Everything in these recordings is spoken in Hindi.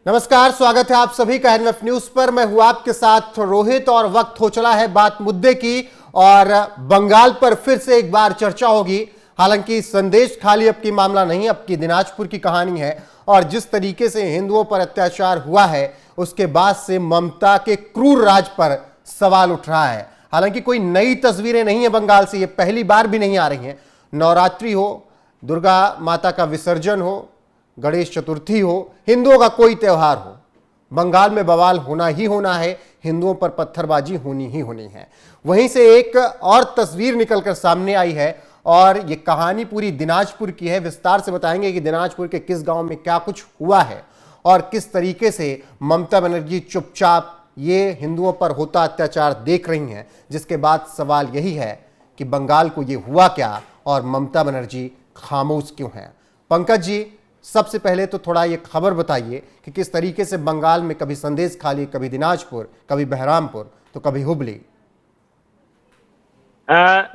नमस्कार, स्वागत है आप सभी का एनएफ न्यूज पर। मैं हूं आपके साथ रोहित और वक्त हो चला है बात मुद्दे की और बंगाल पर फिर से एक बार चर्चा होगी। हालांकि संदेश खाली अब की मामला नहीं, अब की दिनाजपुर की कहानी है और जिस तरीके से हिंदुओं पर अत्याचार हुआ है उसके बाद से ममता के क्रूर राज पर सवाल उठ रहा है। हालांकि कोई नई तस्वीरें नहीं है बंगाल से, ये पहली बार भी नहीं आ रही हैं। नवरात्रि हो, दुर्गा माता का विसर्जन हो, गणेश चतुर्थी हो, हिंदुओं का कोई त्योहार हो, बंगाल में बवाल होना ही होना है, हिंदुओं पर पत्थरबाजी होनी ही होनी है। वहीं से एक और तस्वीर निकलकर सामने आई है और ये कहानी पूरी दिनाजपुर की है। विस्तार से बताएंगे कि दिनाजपुर के किस गांव में क्या कुछ हुआ है और किस तरीके से ममता बनर्जी चुपचाप ये हिंदुओं पर होता अत्याचार देख रही हैं, जिसके बाद सवाल यही है कि बंगाल को ये हुआ क्या और ममता बनर्जी खामोश क्यों हैं। पंकज जी, सबसे पहले तो थोड़ा ये खबर बताइए कि किस तरीके से बंगाल में कभी संदेश खाली, कभी दिनाजपुर, कभी बहरामपुर तो कभी हुबली।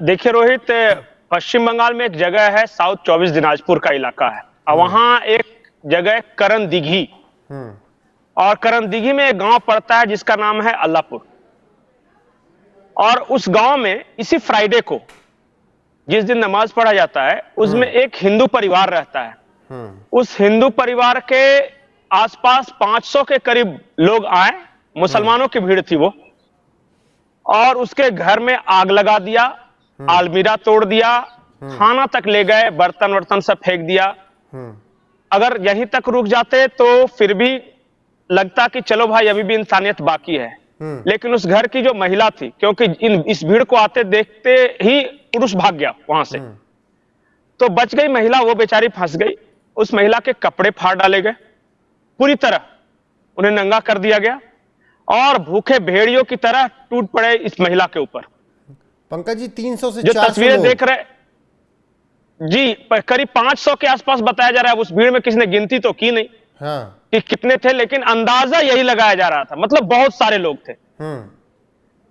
देखिए रोहित, पश्चिम बंगाल में एक जगह है साउथ 24 दिनाजपुर का इलाका है और वहां एक जगह करण दिघी और करण दिघी में एक गांव पड़ता है जिसका नाम है अल्लाहपुर। और उस गांव में इसी फ्राइडे को जिस दिन नमाज पढ़ा जाता है उसमें एक हिंदू परिवार रहता है। उस हिंदू परिवार के आसपास 500 के करीब लोग आए, मुसलमानों की भीड़ थी वो, और उसके घर में आग लगा दिया, अलमीरा तोड़ दिया, खाना तक ले गए, बर्तन वर्तन सब फेंक दिया। अगर यहीं तक रुक जाते तो फिर भी लगता कि चलो भाई अभी भी इंसानियत बाकी है, लेकिन उस घर की जो महिला थी, क्योंकि इस भीड़ को आते देखते ही पुरुष भाग गया वहां से, तो बच गई महिला, वो बेचारी फंस गई। उस महिला के कपड़े फाड़ डाले गए, पूरी तरह उन्हें नंगा कर दिया गया और भूखे भेड़ियों की तरह टूट पड़े इस महिला के ऊपर। पंकज जी, 300 से जो 400 तस्वीरें देख रहे जी, करीब 500 के आसपास बताया जा रहा है। उस भीड़ में किसी ने गिनती तो की नहीं कि कितने थे, लेकिन अंदाजा यही लगाया जा रहा था, मतलब बहुत सारे लोग थे।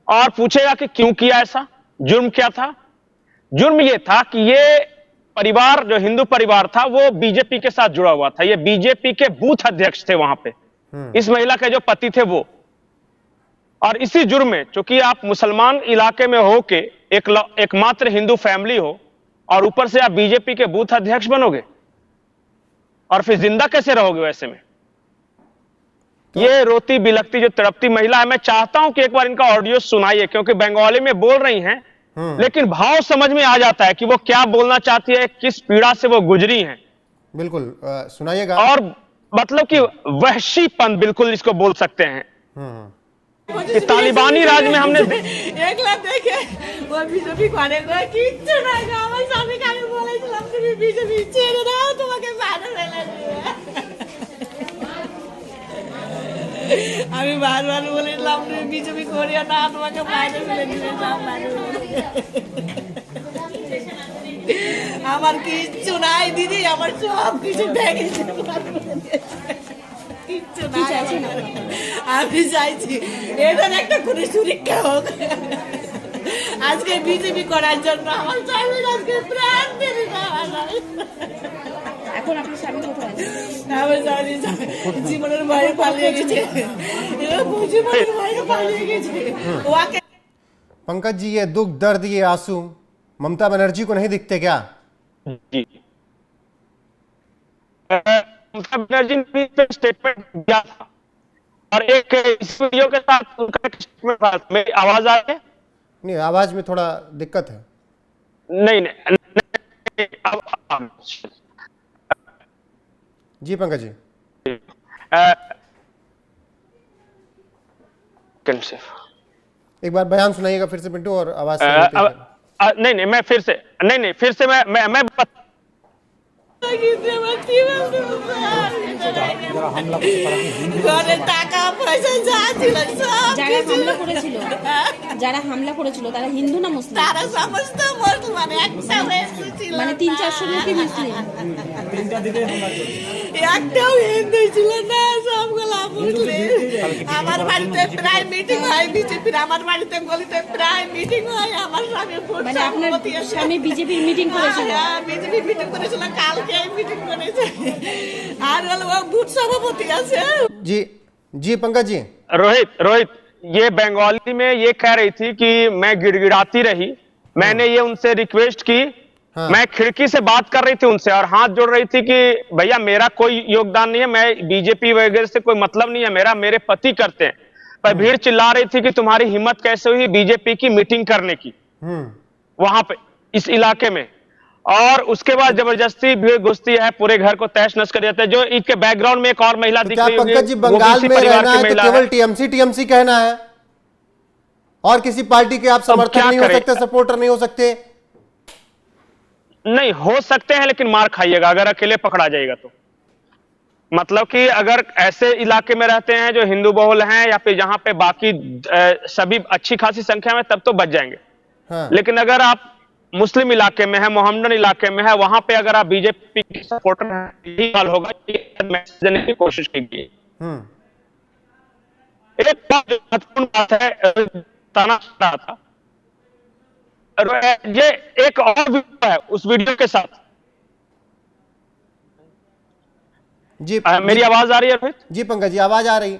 और पूछेगा कि क्यों किया ऐसा, जुर्म क्या था? जुर्म यह था कि ये परिवार, जो हिंदू परिवार था, वो बीजेपी के साथ जुड़ा हुआ था। ये बीजेपी के बूथ अध्यक्ष थे वहां पे, इस महिला के जो पति थे वो। और इसी जुर्म में, चूंकि आप मुसलमान इलाके में हो के एकमात्र हिंदू फैमिली हो और ऊपर से आप बीजेपी के बूथ अध्यक्ष बनोगे और फिर जिंदा कैसे रहोगे वैसे में? ये रोती बिलखती जो तड़पती महिला है, मैं चाहता हूं कि एक बार इनका ऑडियो सुनाइए, क्योंकि बंगाली में बोल रही हैं लेकिन भाव समझ में आ जाता है कि वो क्या बोलना चाहती है, किस पीड़ा से वो गुजरी हैं। बिल्कुल सुनाइएगा। और मतलब कि वहशीपन बिल्कुल इसको बोल सकते हैं कि तालिबानी राज में हमने একলা দেখে ও বিজেপি করে গো, কিচ্ছু না গো। আমার স্বামীকে আমি বলেছিলাম তুমি বিজেপি ছেড়ে দাও, তোমাকে বাইরে ফেলে দিবে। আমি বারবার বলেছিলাম তুমি বিজেপি করিও না, তোমাকে বাইরে ফেলে দিবে, যাও বাইরে। আমার কিচ্ছু নাই দিদি, আমার সব কিছু ভেঙেছে। আমি চাইছি এটার একটা কোনো সুরক্ষা হোক। আজকে বিজেপি করার জন্য আমার স্বামী আজকে প্রাণ দিয়ে এখন আপনার স্বামী কোথায়? আমার স্বামী জীবনের ভয়ে পালিয়ে গেছে, জীবনের ভয়ে পালিয়ে গেছে। ওকে पंकज जी, ये दुख, दर्द, ये आंसू ममता बनर्जी को नहीं दिखते क्या? जी, ममता बनर्जी ने भी स्टेटमेंट दिया था और एक इस वीडियो के साथ उनका एक स्टेटमेंट था। मेरी आवाज आ रही है? नहीं, आवाज में थोड़ा दिक्कत है। नहीं, अब जी पंकज जी, एक बार बयान सुनाइएगा फिर से पिंटू, और आवाज नहीं, मैं फिर से मैं যারা হামলা করেছিল তারা হিন্দু না মুসলিম? তারা সমস্ত মুসলমান, একসাথে ছিল, মানে 300-400 লোকই মুসলিম, একটাও হিন্দু ছিল না, সবগুলা মুসলিম। আমার বাড়িতে প্রায় মিটিং হয় বিজেপির, আমার বাড়িতে গলিতে প্রায় মিটিং হয়। আমার স্বামী মানে আপনার স্বামী বিজেপির মিটিং করেছিল? বিজেপির মিটিং করেছিল কালকে। প্রায় মিটিং করেছে আর হলো বুথ সভাপতি আছে जी जी पंकज जी। रोहित ये बंगाली में ये कह रही थी कि मैं गिड़गिड़ाती रही। मैंने ये उनसे रिक्वेस्ट की। हाँ। मैं खिड़की से बात कर रही थी उनसे और हाथ जोड़ रही थी कि भैया मेरा कोई योगदान नहीं है, मैं बीजेपी वगैरह से कोई मतलब नहीं है मेरा, मेरे पति करते हैं। पर भीड़ चिल्ला रही थी कि तुम्हारी हिम्मत कैसे हुई बीजेपी की मीटिंग करने की वहां पे इस इलाके में। और उसके बाद जबरदस्ती भीड़ घुसती है, पूरे घर को तहस नहस कर देते हैं। जो इसके बैकग्राउंड में एक और महिला तो दिख क्या रही होगी, पंकज जी वो भी बंगाल इसी में परिवार रहना की है तो महिला केवल है। टीएमसी टीएमसी कहना है और किसी पार्टी के आप समर्थक क्या नहीं हो करें? सकते, सपोर्टर नहीं हो सकते? नहीं हो सकते हैं लेकिन मार खाइएगा अगर अकेले पकड़ा जाएगा तो। मतलब कि अगर ऐसे इलाके में रहते हैं जो हिंदू बहुल हैं या फिर जहां पे बाकी सभी अच्छी खासी संख्या में, तब तो बच जाएंगे। हाँ। लेकिन अगर आप मुस्लिम इलाके में है, मोहम्मदन इलाके में है, वहां पे अगर आप बीजेपी के सपोर्टर हैं, यही हाल होगा। मैसेज देने की कोशिश की गई। एक बहुत महत्वपूर्ण बात है बताना चाह रहा था। ये एक और वीडियो है उस वीडियो के साथ। जी मेरी आवाज आ रही है रोहित? जी पंकज जी आवाज आ रही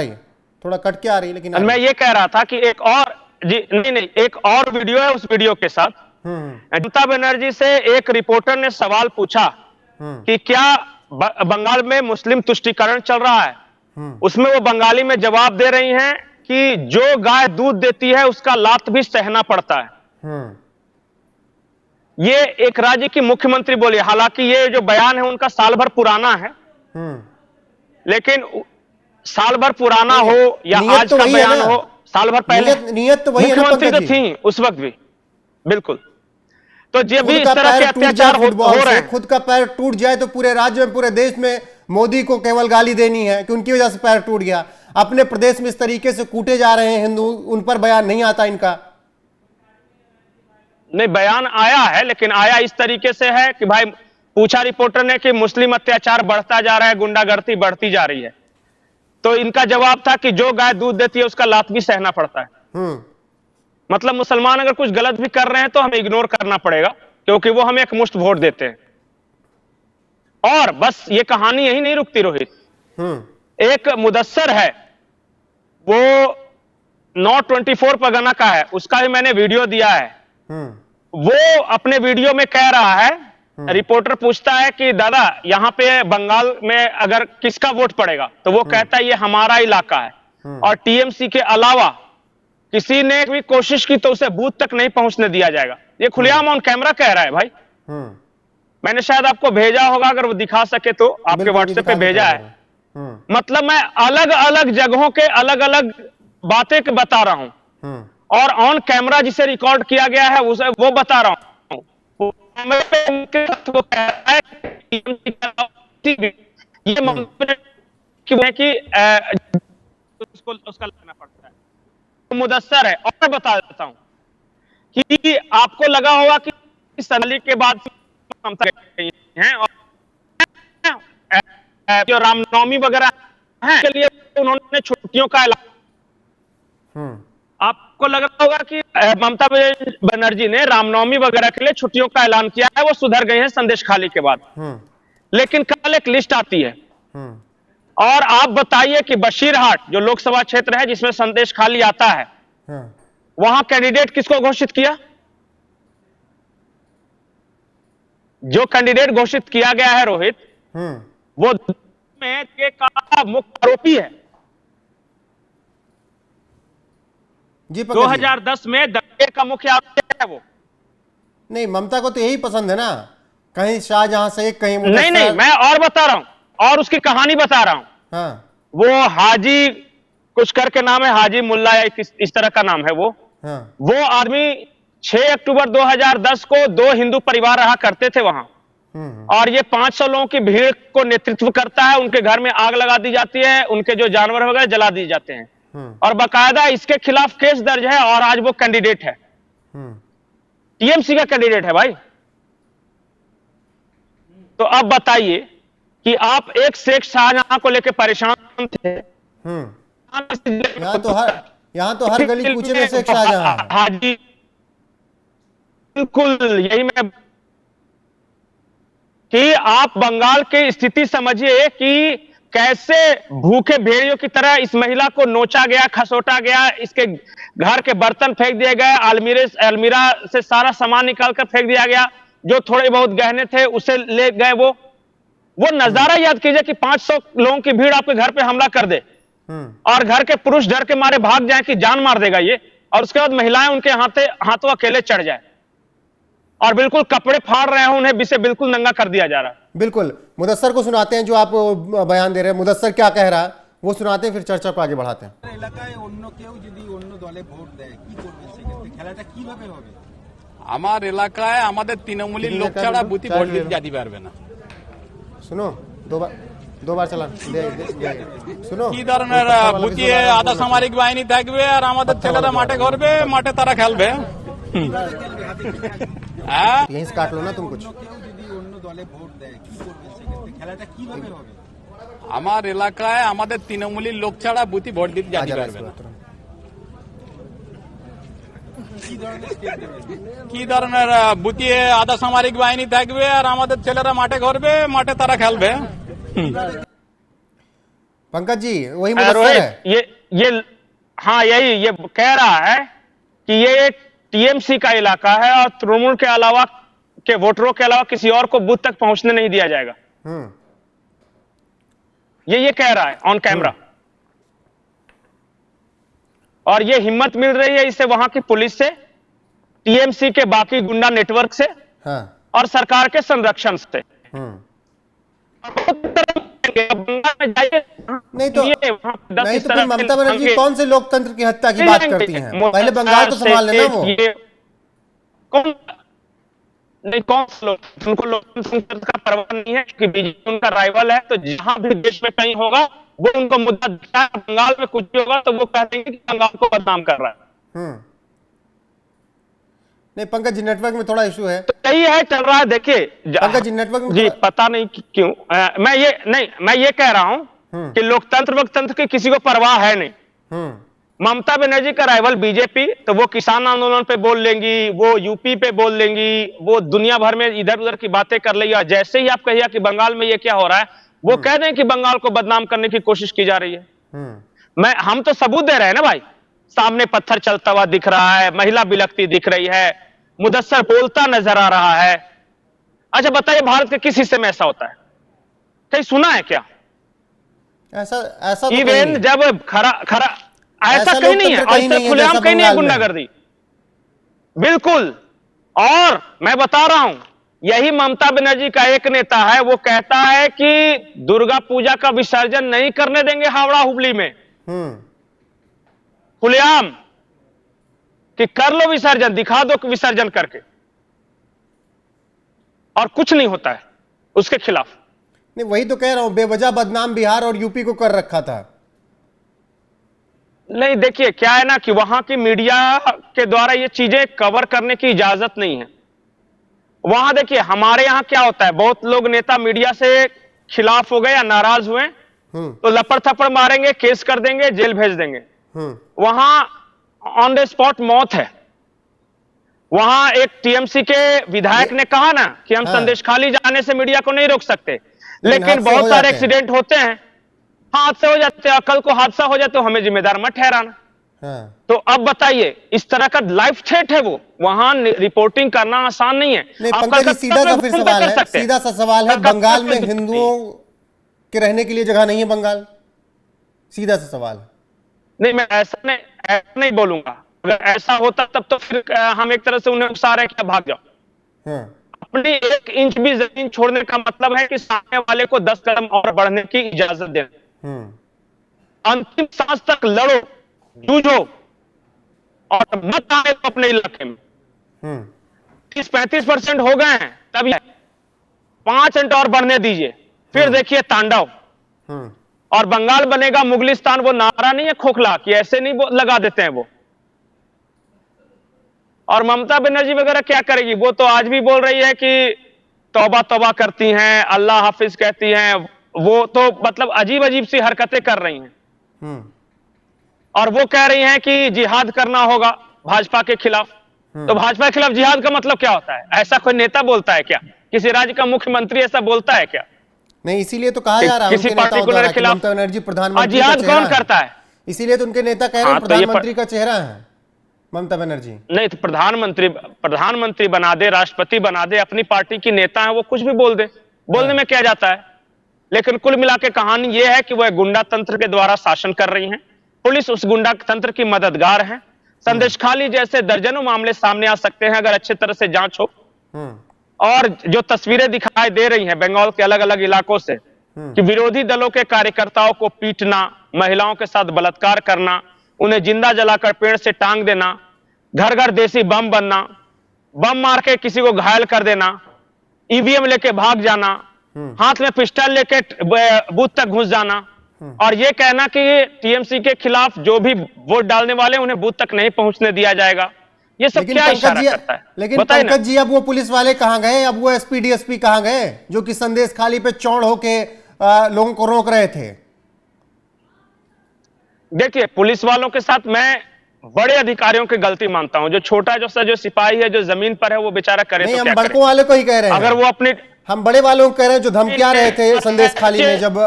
है, थोड़ा कट के आ रही है लेकिन आ रही मैं ये कह रहा था कि एक और जी नहीं एक और वीडियो है उस वीडियो के साथ। ममता बनर्जी से एक रिपोर्टर ने सवाल पूछा कि क्या बंगाल में मुस्लिम तुष्टीकरण चल रहा है। उसमें वो बंगाली में जवाब दे रही हैं कि जो गाय दूध देती है उसका लात भी सहना पड़ता है। ये एक राज्य की मुख्यमंत्री बोली। हालांकि ये जो बयान है उनका साल भर पुराना है, लेकिन साल भर पुराना हो या नियत आज तो का वही है बयान ना? हो, साल भर पहले नियत तो वही है ना मुख्यमंत्री तो पंकज जी? थी उस वक्त भी। बिल्कुल। तो जब भी खुद इस का तरह पैर के टूट जाए अत्याचार हो फुटबॉल रहे से, हैं, खुद का पैर टूट जाए तो पूरे राज्य में पूरे देश में मोदी को केवल गाली देनी है कि उनकी वजह से पैर टूट गया। अपने प्रदेश में इस तरीके से कूटे जा रहे हैं हिंदू, उन पर बयान नहीं आता इनका। नहीं बयान आया है लेकिन आया इस तरीके से है कि भाई पूछा रिपोर्टर ने कि मुस्लिम अत्याचार बढ़ता जा रहा है, गुंडागर्दी बढ़ती जा रही है। तो इनका जवाब था कि जो गाय दूध देती है उसका लात भी सहना पड़ता है। मतलब मुसलमान अगर कुछ गलत भी कर रहे हैं तो हमें इग्नोर करना पड़ेगा क्योंकि वो हमें एक मुश्त वोट देते हैं। और बस ये कहानी यही नहीं रुकती रोहित। एक मुदस्सर है, वो 924 परगना का है, उसका भी मैंने वीडियो दिया है। वो अपने वीडियो में कह रहा है, रिपोर्टर पूछता है कि दादा यहां पे बंगाल में अगर किसका वोट पड़ेगा, तो वो कहता है ये हमारा इलाका है और टीएमसी के अलावा किसी ने भी कोशिश की तो उसे बूथ तक नहीं पहुंचने दिया जाएगा। ये खुलेआम ऑन कैमरा कह रहा है भाई। मैंने शायद आपको भेजा होगा, अगर वो दिखा सके तो आपके व्हाट्सएप पे भेजा है। मतलब मैं अलग अलग जगहों के अलग अलग बातें बता रहा हूं और ऑन कैमरा जिसे रिकॉर्ड किया गया है उसे वो बता रहा हूं। वो कह रहा है कि उसका लगना पड़ता है, तो मुदस्सर है। और मैं बता देता हूं कि आपको लगा होगा कि सनली के बाद ममता हैं और जो रामनवमी वगैरह है के लिए उन्होंने छुट्टियों का ऐलान, आपको लग रहा होगा कि ममता बनर्जी ने रामनवमी वगैरह के लिए छुट्टियों का ऐलान किया है, वो सुधर गए हैं संदेश खाली के बाद। लेकिन कल एक लिस्ट आती है और आप बताइए कि बशीरहाट जो लोकसभा क्षेत्र है जिसमें संदेश खाली आता है, वहां कैंडिडेट किसको घोषित किया? जो कैंडिडेट घोषित किया गया है रोहित, वो में का मुख्य आरोपी है। जी 2010 में दंगे का मुख्य आरोपी है वो। नहीं, ममता को तो यही पसंद है ना, कहीं शाहजहां से कहीं नहीं मैं और बता रहा हूं और उसकी कहानी बता रहा हूं। हाँ। वो हाजी कुछ करके नाम है, हाजी मुल्ला या इस तरह का नाम है वो। हाँ। वो आदमी 6 अक्टूबर 2010 को 2 हिंदू परिवार रहा करते थे वहां और ये 500 लोगों की भीड़ को नेतृत्व करता है। उनके घर में आग लगा दी जाती है, उनके जो जानवर वगैरह जला दिए जाते हैं और बाकायदा इसके खिलाफ केस दर्ज है और आज वो कैंडिडेट है, टीएमसी का कैंडिडेट है भाई। तो अब बताइए कि आप एक शेख शाहजहां को लेकर परेशान थे। यहाँ तो हर गली कूचे में शेख शाहजहां है। हाजी बिल्कुल यही मैं कि आप बंगाल की स्थिति समझिए कि कैसे भूखे भेड़ियों की तरह इस महिला को नोचा गया, खसोटा गया, इसके घर के बर्तन फेंक दिए गए, अलमीरा से सारा सामान निकालकर फेंक दिया गया, जो थोड़े बहुत गहने थे उसे ले गए। वो नजारा याद कीजिए कि 500 लोगों की भीड़ आपके घर पे हमला कर दे और घर के पुरुष डर के मारे भाग जाए कि जान मार देगा ये, और उसके बाद महिलाएं उनके हाथों अकेले चढ़ जाए और बिल्कुल कपड़े फाड़ रहे हैं, उन्हें बिल्कुल नंगा कर दिया जा रहा है। बिल्कुल, मुदस्सर को सुनाते हैं जो आप बयान दे रहे हैं। मुदस्सर क्या कह रहा है वो सुनाते हैं, फिर चर्चा को आगे बढ़ाते हैं। এলাকায় অন্য কেউ যদি অন্য দলে ভোট দেয় কি করবেন সেক্ষেত্রে, খেলাটা কিভাবে হবে? আমার এলাকায় আমাদের তৃণমূলের লোক ছাড়া বুথি ভোট দিতে যেতে পারবে না। सुनो, दो बार चला सुनो, কি ধরনের বুথি আধা সামরিক বাহিনী থাকবে আর আমাদের ছেলেরা মাঠে ঘুরবে, মাঠে তারা খেলবে। হ্যাঁ, यहीं से काट लो ना तुम कुछ। কেউ যদি অন্য দলে ভোট দেয় কি করবেন সেক্ষেত্রে, খেলাটা কিভাবে হবে? আমার এলাকায় আমাদের তৃণমূলের লোক ছাড়া বুথি ভোট দিতে যেতে आजा পারবে না। কি ধরনের স্টেপ দেবেন? কি ধরনের বুথি আধা সামরিক বাহিনী থাকবে আর আমাদের ছেলেরা মাঠে ঘুরবে, মাঠে তারা খেলবে। पंकज जी वही मुदस्सर रोहित, है। ये हाँ यही ये कह रहा है कि ये एक टीएमसी का इलाका है और तृणमूल के अलावा के वोटरों के अलावा किसी और को बूथ तक पहुंचने नहीं दिया जाएगा। ये कह रहा है ऑन कैमरा, और ये हिम्मत मिल रही है इसे वहां की पुलिस से, टीएमसी के बाकी गुंडा नेटवर्क से, हाँ। और सरकार के संरक्षण से। नहीं तो फिर ममता बनर्जी कौन से लोकतंत्र की हत्या की बात करती हैं? पहले बंगाल तो संभाल लेना वो। कौन सा लोग, उनको लोकतंत्र का परवाह नहीं है कि बीजेपी उनका राइवल है, तो जहां भी देश में कहीं होगा वो उनको मुद्दा दिखता है। बंगाल में कुछ भी होगा तो वो कह देंगे कि बंगाल को बदनाम कर रहा है। नहीं पंकज जी, नेटवर्क में थोड़ा इशू है। तो यही है, चल रहा है। देखिए पंकज जी, नेटवर्क में जी पता नहीं क्यों मैं ये कह रहा हूं कि लोकतंत्र की किसी को परवाह है नहीं। ममता बनर्जी का राइवल बीजेपी, तो वो किसान आंदोलन पे बोल लेंगी, वो यूपी पे बोल लेंगी, वो दुनिया भर में इधर उधर की बातें कर लेगी। जैसे ही आप कहिए कि बंगाल में ये क्या हो रहा है, वो कह दें कि बंगाल को बदनाम करने की कोशिश की जा रही है। हम तो सबूत दे रहे हैं ना भाई, सामने पत्थर चलता हुआ दिख रहा है, महिला बिलखती दिख रही है, मुदस्सर बोलता नजर आ रहा है। अच्छा बताइए, भारत के किस हिस्से में ऐसा होता है? कहीं सुना है क्या? ऐसा तो इवन जब खरा ऐसा कहीं नहीं है, ऐसा खुलेआम कहीं नहीं है गुंडागर्दी, बिल्कुल। और मैं बता रहा हूं, यही ममता बनर्जी का एक नेता है, वो कहता है कि दुर्गा पूजा का विसर्जन नहीं करने देंगे हावड़ा हुबली में, खुलेआम, कि कर लो विसर्जन, दिखा दो विसर्जन करके, और कुछ नहीं होता है उसके खिलाफ। नहीं, वही तो कह रहा हूं, बेवजह बदनाम बिहार और यूपी को कर रखा था। नहीं, देखिए क्या है ना कि वहां की मीडिया के द्वारा ये चीजें कवर करने की इजाजत नहीं है। वहां देखिए हमारे यहां क्या होता है, बहुत लोग नेता मीडिया से खिलाफ हो गए या नाराज हुए तो लपड़ थप्पड़ मारेंगे, केस कर देंगे, जेल भेज देंगे। वहां ऑन द स्पॉट मौत है। वहां एक टीएमसी के विधायक ने कहा ना कि हम संदेश खाली जाने से मीडिया को नहीं रोक सकते, लेकिन बहुत सारे एक्सीडेंट होते हैं, हादसे हो जाते हैं, कल को हादसा हो जाए तो हमें जिम्मेदार मत ठहराना। तो अब बताइए, इस तरह का लाइफ थ्रेट है वो, वहां रिपोर्टिंग करना आसान नहीं है। नहीं पंकज जी, सीधा सा फिर सवाल है, सीधा सा सवाल है, बंगाल में हिंदुओं के रहने के लिए जगह नहीं है बंगाल? सीधा सा सवाल है। नहीं, मैं ऐसा नहीं बोलूंगा। अगर ऐसा होता तब तो फिर हम एक तरह से उन्हें उकसा रहे कि भाग जाओ। अपनी 1 इंच भी जमीन छोड़ने का मतलब है कि सामने वाले को 10 कदम और बढ़ने की इजाजत देना। अंतिम सांस तक लड़ो, जूझो, और मत आए तो अपने इलाके में 30-35% हो गए हैं, तभी 5 इंच और बढ़ने दीजिए, फिर देखिए तांडव। और बंगाल बनेगा मुगलिस्तान, वो नारा नहीं है खोखला कि ऐसे नहीं लगा देते हैं वो। और ममता बनर्जी वगैरह क्या करेगी? वो तो आज भी बोल रही है कि तौबा तौबा करती हैं, अल्लाह हाफिज कहती हैं, वो तो मतलब अजीब अजीब सी हरकतें कर रही हैं। और वो कह रही हैं कि जिहाद करना होगा भाजपा के खिलाफ। तो भाजपा के खिलाफ जिहाद का मतलब क्या होता है? ऐसा कोई नेता बोलता है क्या? किसी राज्य का मुख्यमंत्री ऐसा बोलता है क्या? नहीं, इसीलिए तो कहा जा रहा है किसी उनके नेताओं पार्टिकुलर द्वारा के कि खिलाफ ममता बनर्जी प्रधानमंत्री का जिहाद चेहरा कौन करता है? इसीलिए तो उनके नेता कह रहे हैं हाँ, तो ये प्रधानमंत्री का चेहरा है ममता बनर्जी। नहीं तो प्रधानमंत्री बना दे, राष्ट्रपति बना दे, अपनी पार्टी की नेता है, वो कुछ भी बोल दे, बोलने में क्या जाता है। लेकिन कुल मिला के कहानी ये है कि वह गुंडा तंत्र के द्वारा शासन कर रही है, पुलिस उस गुंडा तंत्र की मददगार है। संदेशखाली जैसे दर्जनों मामले सामने आ सकते हैं अगर अच्छी तरह से जांच हो। और जो तस्वीरें दिखाई दे रही हैं बंगाल के अलग अलग इलाकों से कि विरोधी दलों के कार्यकर्ताओं को पीटना, महिलाओं के साथ बलात्कार करना, उन्हें जिंदा जलाकर पेड़ से टांग देना, घर घर देसी बम बनना, बम मार के किसी को घायल कर देना, ईवीएम लेके भाग जाना, हाथ में पिस्टल लेके बूथ तक घुस जाना और ये कहना कि टीएमसी के खिलाफ जो भी वोट डालने वाले उन्हें बूथ तक नहीं पहुंचने दिया जाएगा। ये सब क्या इशारा करता है? लेकिन बताइए ना। पंकज जी, अब वो पुलिस वाले कहां गए? अब वो एसपी डीएसपी कहां गए जो कि संदेश खाली पे चौड़ होके लोगों को रोक रहे थे? देखिए, पुलिस वालों के साथ मैं बड़े अधिकारियों की गलती मानता हूं। जो छोटा जो सिपाही है, जो जमीन पर है, वो बेचारा करे नहीं, तो हम क्या बड़कों करे? वाले को ही कह रहे हैं। अगर वो अपने हम बड़े वालों को कह रहे हैं जो धमकिया रहे थे संदेश खाली में जब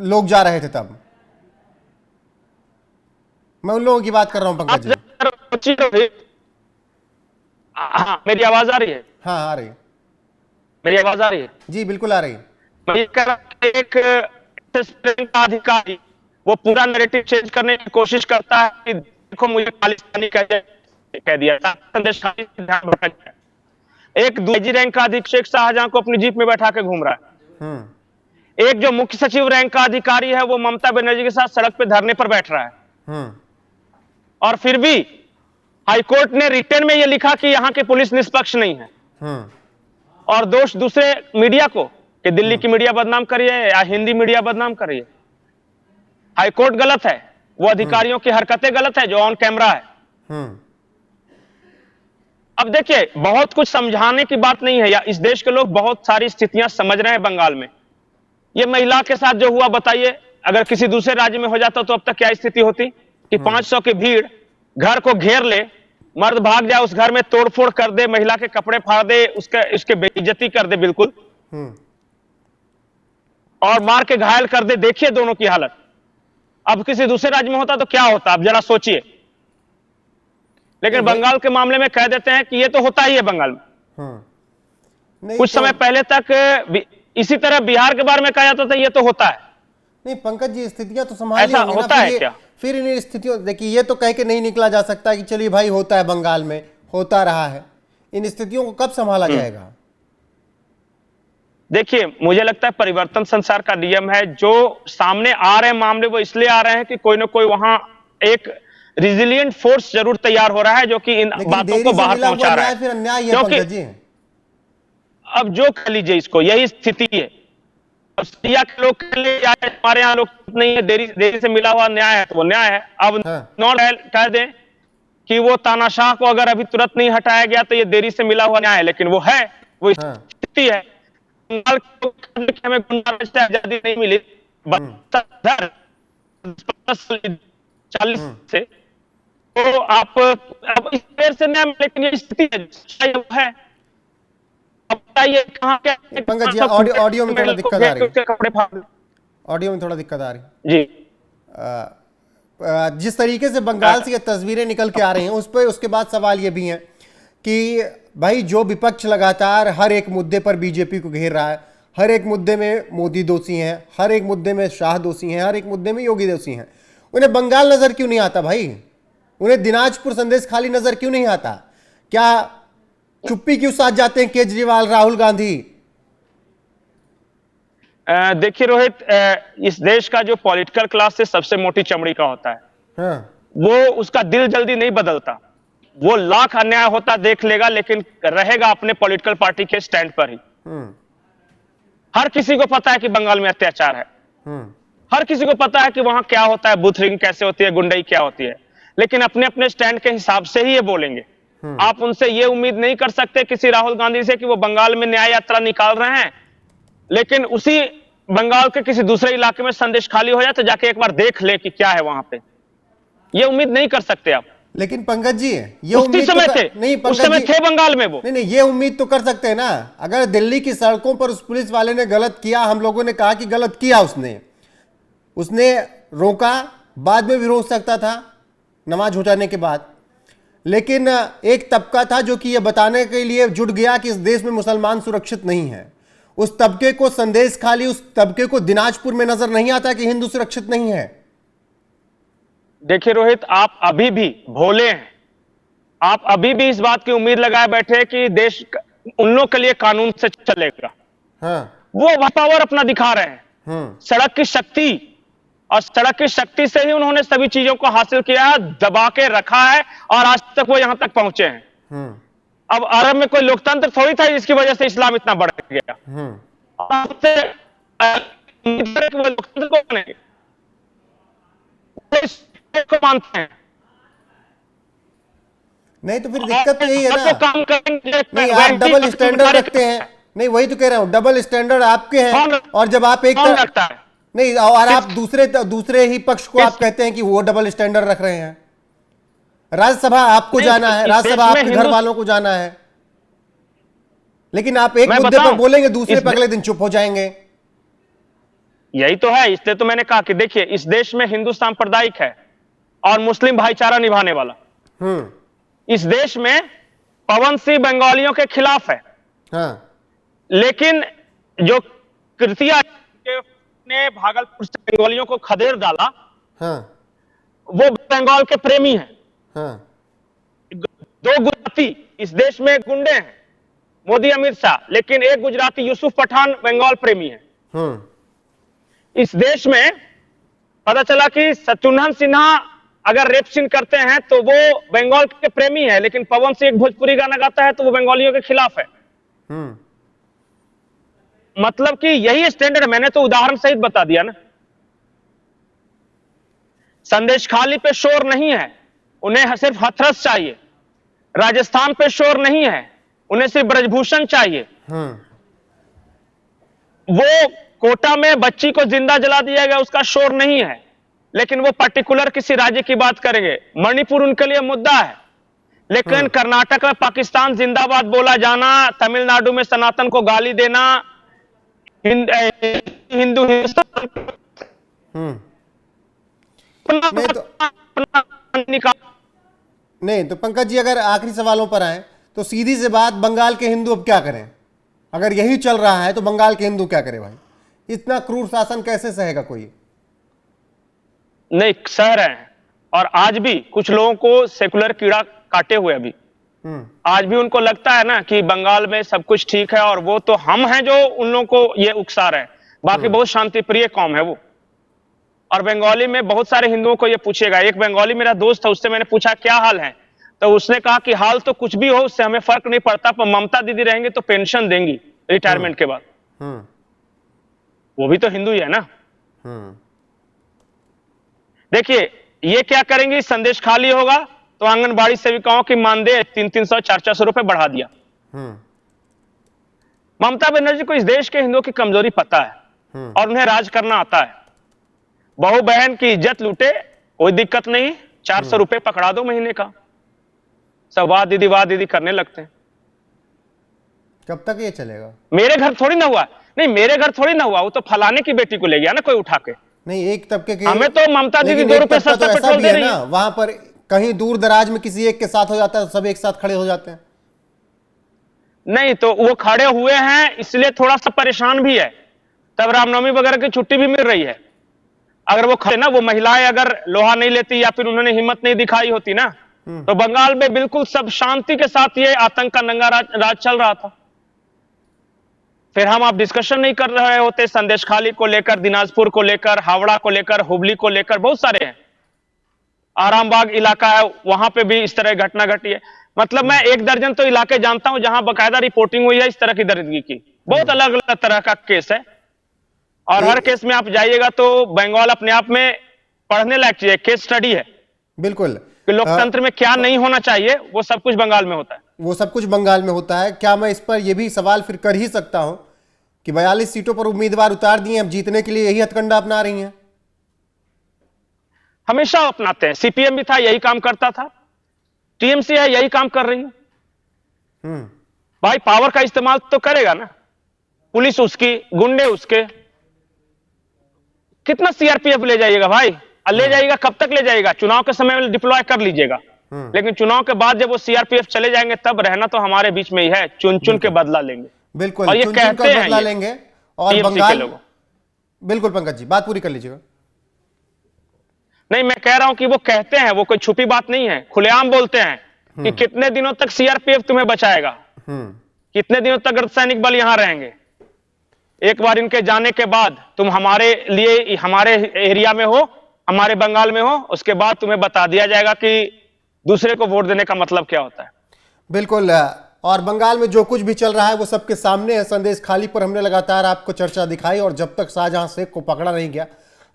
लोग जा रहे थे, तब मैं उन लोगों की बात कर रहा हूं पंकज जी। हाँ, मेरी आवाज आ रही है? हाँ, आ रही, मेरी आवाज आ रही है जी बिल्कुल आ रही। मैं ये कह रहा हूं कि एक का अधिकारी वो पूरा नैरेटिव चेंज करने की कोशिश करता है कि देखो मुझे खालिस्तानी कह दिया, संदेश खाली से ध्यान भटक गया। एक डीआईजी रैंक का अधीक्षक शेख शाहजहां को अपनी जीप में बैठा के घूम रहा है। एक जो मुख्य सचिव रैंक का अधिकारी है वो ममता बनर्जी के साथ सड़क पे धरने पर बैठ रहा है। और फिर भी हाईकोर्ट ने रिटर्न में यह लिखा कि यहां की पुलिस निष्पक्ष नहीं है और दोष दूसरे मीडिया को कि दिल्ली की मीडिया बदनाम करिए या हिंदी मीडिया बदनाम करिए। हाईकोर्ट गलत है, वो अधिकारियों की हरकतें गलत है जो ऑन कैमरा है। अब देखिए, बहुत कुछ समझाने की बात नहीं है, या इस देश के लोग बहुत सारी स्थितियां समझ रहे हैं बंगाल में। ये महिला के साथ जो हुआ, बताइए अगर किसी दूसरे राज्य में हो जाता तो अब तक क्या स्थिति होती कि 500 की भीड़ घर को घेर ले, मर्द भाग जाए, उस घर में तोड़फोड़ कर दे, महिला के कपड़े फाड़ दे, उसके बेइज्जती कर दे बिल्कुल, और मार के घायल कर दे। देखिए दोनों की हालत। अब किसी दूसरे राज्य में होता तो क्या होता, आप जरा सोचिए। लेकिन बंगाल के मामले में कह देते हैं कि ये तो होता ही है बंगाल में। कुछ समय पहले तक इसी तरह बिहार के बारे में कहा जाता था ये तो होता है। नहीं पंकज जी, स्थितियां तो संभाल ऐसा होता है क्या? फिर इन स्थितियों, देखिए ये तो कह के नहीं निकला जा सकता कि चलिए भाई होता है, बंगाल में होता रहा है। इन स्थितियों को कब संभाला जाएगा? देखिए, मुझे लगता है परिवर्तन संसार का नियम है। जो सामने आ रहे मामले वो इसलिए आ रहे हैं कि कोई ना कोई वहां एक रिजिलियंट फोर्स जरूर तैयार हो रहा है जो कि इन बातों को बाहर पहुंचा रहा है। फिर अन्याय है क्योंकि पंकज जी। अब जो कह लीजिए इसको, यही स्थिति है। अब सिया के लोग कह ले हमारे यहाँ लोग नहीं है, देरी से मिला हुआ न्याय है तो वो न्याय है। अब नॉन कह दें कि वो तानाशाह को अगर अभी तुरंत नहीं हटाया गया तो ये देरी से मिला हुआ न्याय है, लेकिन वो है, वो स्थिति है। हमें गुंडाराज से आजादी नहीं मिली 40 से, तो आप अब इस देर से न्याय, लेकिन ये स्थिति है। अब बताइए कहाँ क्या पंकज जी, ऑडियो में थोड़ा दिक्कत आ रही है। ऑडियो में थोड़ा दिक्कत आ रही है जी। जिस तरीके से बंगाल से ये तस्वीरें निकल के आ रही हैं उस पर, उसके बाद सवाल ये भी है कि भाई जो विपक्ष लगातार हर एक मुद्दे पर बीजेपी को घेर रहा है, हर एक मुद्दे में मोदी दोषी हैं, हर एक मुद्दे में शाह दोषी हैं, हर एक मुद्दे में योगी दोषी हैं, उन्हें बंगाल नजर क्यों नहीं आता भाई? उन्हें दिनाजपुर संदेश खाली नजर क्यों नहीं आता? क्या चुप्पी क्यों साध जाते हैं केजरीवाल, राहुल गांधी? देखिए रोहित, इस देश का जो पॉलिटिकल क्लास से सबसे मोटी चमड़ी का होता है, वो उसका दिल जल्दी नहीं बदलता। वो लाख अन्याय होता देख लेगा, लेकिन रहेगा अपने पॉलिटिकल पार्टी के स्टैंड पर ही। हर किसी को पता है कि बंगाल में अत्याचार है, हर किसी को पता है कि वहां क्या होता है, बूथ रिंग कैसे होती है, गुंडई क्या होती है, लेकिन अपने अपने स्टैंड के हिसाब से ही ये बोलेंगे। आप उनसे ये उम्मीद नहीं कर सकते किसी राहुल गांधी से कि वो बंगाल में न्याय यात्रा निकाल रहे हैं, लेकिन उसी बंगाल के किसी दूसरे इलाके में संदेश खाली हो जाए तो जाके एक बार देख ले कि क्या है वहां पे। ये उम्मीद नहीं कर सकते आप। लेकिन पंकज जी ये उसी उम्मीद समय थे, नहीं उस पंकज समय जी, थे बंगाल में वो। नहीं नहीं, ये उम्मीद तो कर सकते हैं ना, अगर दिल्ली की सड़कों पर उस पुलिस वाले ने गलत किया, हम लोगों ने कहा कि गलत किया उसने रोका, बाद में भी रोक सकता था नमाज हो जाने के बाद, लेकिन एक तबका था जो कि यह बताने के लिए जुट गया कि इस देश में मुसलमान सुरक्षित नहीं है। उस तबके को संदेश खाली, उस तबके को दिनाजपुर में नजर नहीं आता कि हिंदू सुरक्षित नहीं है। देखिए रोहित, आप अभी भी भोले हैं, आप अभी भी इस बात की उम्मीद लगाए बैठे हैं कि देश उन लोग के लिए कानून से चलेगा। हाँ, वो पावर अपना दिखा रहे हैं, सड़क की शक्ति, और सड़क की शक्ति से ही उन्होंने सभी चीजों को हासिल किया है, दबा के रखा है, और आज तक वो यहां तक पहुंचे हैं। अब अरब में कोई लोकतंत्र थोड़ी था जिसकी वजह से इस्लाम इतना बढ़ गया। वो लोकतंत्र को बनेंगे, को मानते हैं। नहीं तो फिर दिक्कत तो यही है ना, तो काम करेंगे, नहीं आप डबल स्टैंडर्ड रखते हैं, नहीं वही तो कह रहा हूं, डबल स्टैंडर्ड आपके हैं, और जब आप एक कौन रखता है? नहीं, और आप दूसरे ही पक्ष को आप कहते हैं कि वो डबल स्टैंडर्ड रख रहे हैं। राज्यसभा आपको नहीं, जाना है, इस राज्यसभा देश में आपके घर वालों को जाना है, लेकिन आप एक मैं मुद्दे पर बताऊं, बोलेंगे, दूसरे इस पर अगले दिन चुप हो जाएंगे। यही तो है, इसलिए तो मैंने कहा कि देखिए, इस देश में हिंदू सांप्रदायिक है और मुस्लिम भाईचारा निभाने वाला। इस देश में पवन सिंह बंगालियों के खिलाफ है, हाँ, लेकिन जो कृतिया ने भागलपुर से बंगालियों को खदेड़ डाला, हाँ, वो बंगाल के प्रेमी हैं। हाँ, दो गुजराती इस देश में गुंडे हैं, मोदी अमित शाह, लेकिन एक गुजराती यूसुफ पठान बंगाल प्रेमी है। इस देश में पता चला कि शत्रुघ्न सिन्हा अगर रेप सीन करते हैं तो वो बंगाल के प्रेमी है, लेकिन पवन सिंह एक भोजपुरी गाना गाता है तो वो बंगालियों के खिलाफ है। मतलब कि यही स्टैंडर्ड, मैंने तो उदाहरण सहित बता दिया ना। संदेश खाली पे शोर नहीं है, उन्हें सिर्फ हथरस चाहिए। राजस्थान पे शोर नहीं है, उन्हें सिर्फ ब्रजभूषण चाहिए। वो कोटा में बच्ची को जिंदा जला दिया गया, उसका शोर नहीं है, लेकिन वो पर्टिकुलर किसी राज्य की बात करेंगे। मणिपुर उनके लिए मुद्दा है, लेकिन कर्नाटक में पाकिस्तान जिंदाबाद बोला जाना, तमिलनाडु में सनातन को गाली देना, हिंदू नहीं तो पंकज जी, अगर आखिरी सवालों पर आए तो सीधी सी बात, बंगाल के हिंदू अब क्या करें? अगर यही चल रहा है तो बंगाल के हिंदू क्या करें भाई? इतना क्रूर शासन कैसे सहेगा कोई? नहीं सह रहे हैं, और आज भी कुछ लोगों को सेकुलर कीड़ा काटे हुए अभी आज भी उनको लगता है ना कि बंगाल में सब कुछ ठीक है, और वो तो हम हैं जो उन लोगों को ये उकसा रहे हैं। बाकी बहुत शांति प्रिय कौम है वो। और बंगाली में बहुत सारे हिंदुओं को ये पूछेगा, एक बंगाली मेरा दोस्त था, उससे मैंने पूछा क्या हाल है, तो उसने कहा कि हाल तो कुछ भी हो उससे हमें फर्क नहीं पड़ता, पर ममता दीदी रहेंगे तो पेंशन देंगी रिटायरमेंट के बाद। वो भी तो हिंदू ही है ना। देखिए ये क्या करेंगे, संदेश खाली होगा तो आंगनबाड़ी सेविकाओं की मानदेय 300 400 रुपए बढ़ा दिया। ममता बनर्जी को इस देश के हिंदुओं की कमजोरी पता है और उन्हें राज करना आता है। बहू बहन की इज्जत लूटे कोई दिक्कत नहीं, 400 रुपए पकड़ा दो महीने का, सब वाह दीदी करने लगते हैं। कब तक ये चलेगा? मेरे घर थोड़ी ना हुआ, नहीं मेरे घर थोड़ी ना हुआ, वो तो फलाने की बेटी को ले गया ना कोई उठा के। नहीं, एक तबके के, हमें तो ममता दीदी 2 रुपए सस्ता पेट्रोल दे रही है। वहां पर कहीं दूर दराज में किसी एक के साथ हो जाता है तो सब एक साथ खड़े हो जाते हैं। नहीं तो वो खड़े हुए हैं इसलिए थोड़ा सा परेशान भी है, तब रामनवमी वगैरह की छुट्टी भी मिल रही है। अगर वो खड़े ना, वो महिलाएं अगर लोहा नहीं लेती या फिर उन्होंने हिम्मत नहीं दिखाई होती ना, तो बंगाल में बिल्कुल सब शांति के साथ ये आतंक का नंगा राज चल रहा था। फिर हम आप डिस्कशन नहीं कर रहे होते संदेश खाली को लेकर, दिनाजपुर को लेकर, हावड़ा को लेकर, हुबली को लेकर, बहुत सारे हैं। आरामबाग इलाका है, वहां पे भी इस तरह घटना घटी है। मतलब मैं 1 दर्जन तो इलाके जानता हूं जहां बकायदा रिपोर्टिंग हुई है इस तरह की दरिंदगी की। बहुत अलग अलग तरह का केस है, और हर केस में आप जाइएगा तो बंगाल अपने आप में पढ़ने लायक चीज है, केस स्टडी है। बिल्कुल, कि लोकतंत्र में क्या नहीं होना चाहिए वो सब कुछ बंगाल में होता है। वो सब कुछ बंगाल में होता है। क्या मैं इस पर यह भी सवाल फिर कर ही सकता हूं कि 42 सीटों पर उम्मीदवार उतार दिए, अब जीतने के लिए यही हथकंडा अपना रही हैं? हमेशा अपनाते हैं, सीपीएम भी था, यही काम करता था। टीएमसी है यही काम कर रही है। भाई पावर का इस्तेमाल तो करेगा ना, पुलिस उसकी, गुंडे उसके, कितना सीआरपीएफ ले जाइएगा भाई? ले जाइएगा, कब तक ले जाइएगा? चुनाव के समय में डिप्लॉय कर लीजिएगा, लेकिन चुनाव के बाद जब वो सीआरपीएफ चले जाएंगे तब रहना तो हमारे बीच में ही है, चुन चुन के बदला लेंगे। बिल्कुल, और ये चुन चुन कहते कर हैं बदला ये लेंगे। और TMC के बंगाल, लोग। बिल्कुल पंकज जी बात पूरी कर लीजिएगा। नहीं, मैं कह रहा हूं कि वो कहते हैं, वो कोई छुपी बात नहीं है, खुलेआम बोलते हैं कि कितने दिनों तक सीआरपीएफ तुम्हें बचाएगा, कितने दिनों तक अर्धसैनिक बल यहां रहेंगे। एक बार इनके जाने के बाद तुम हमारे लिए, हमारे एरिया में हो, हमारे बंगाल में हो, उसके बाद तुम्हें बता दिया जाएगा कि दूसरे को वोट देने का मतलब क्या होता है। बिल्कुल, और बंगाल में जो कुछ भी चल रहा है वो सबके सामने है। संदेश खाली पर हमने लगातार आपको चर्चा दिखाई और जब तक शाहजहां शेख को पकड़ा नहीं गया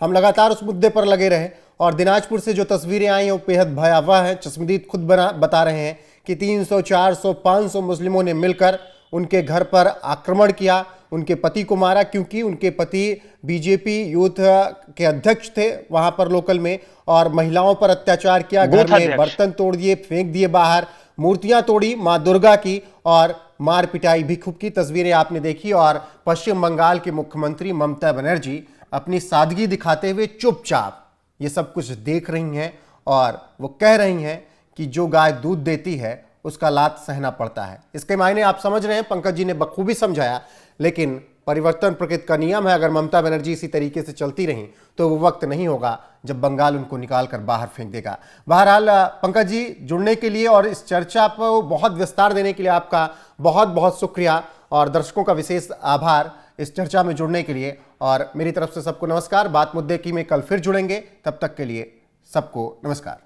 हम लगातार उस मुद्दे पर लगे रहे। और दिनाजपुर से जो तस्वीरें आई हैं वो बेहद भयावह हैं। चश्मदीद खुद बता रहे हैं कि 300, 400, 500 मुस्लिमों ने मिलकर उनके घर पर आक्रमण किया, उनके पति को मारा, क्योंकि उनके पति बीजेपी यूथ के अध्यक्ष थे वहां पर लोकल में, और महिलाओं पर अत्याचार किया, घर में बर्तन तोड़ दिए, फेंक दिए बाहर, मूर्तियां तोड़ी मां दुर्गा की और मार पिटाई भी खूब की। तस्वीरें आपने देखी। और पश्चिम बंगाल के मुख्यमंत्री ममता बनर्जी अपनी सादगी दिखाते हुए चुपचाप ये सब कुछ देख रही हैं और वो कह रही हैं कि जो गाय दूध देती है उसका लात सहना पड़ता है। इसके मायने आप समझ रहे हैं, पंकज जी ने बखूबी समझाया। लेकिन परिवर्तन प्रकृति का नियम है। अगर ममता बनर्जी इसी तरीके से चलती रहीं तो वो वक्त नहीं होगा जब बंगाल उनको निकाल कर बाहर फेंक देगा। बहरहाल पंकज जी, जुड़ने के लिए और इस चर्चा पर बहुत विस्तार देने के लिए आपका बहुत बहुत शुक्रिया और दर्शकों का विशेष आभार इस चर्चा में जुड़ने के लिए। और मेरी तरफ से सबको नमस्कार। बात मुद्दे की में कल फिर जुड़ेंगे, तब तक के लिए सबको नमस्कार।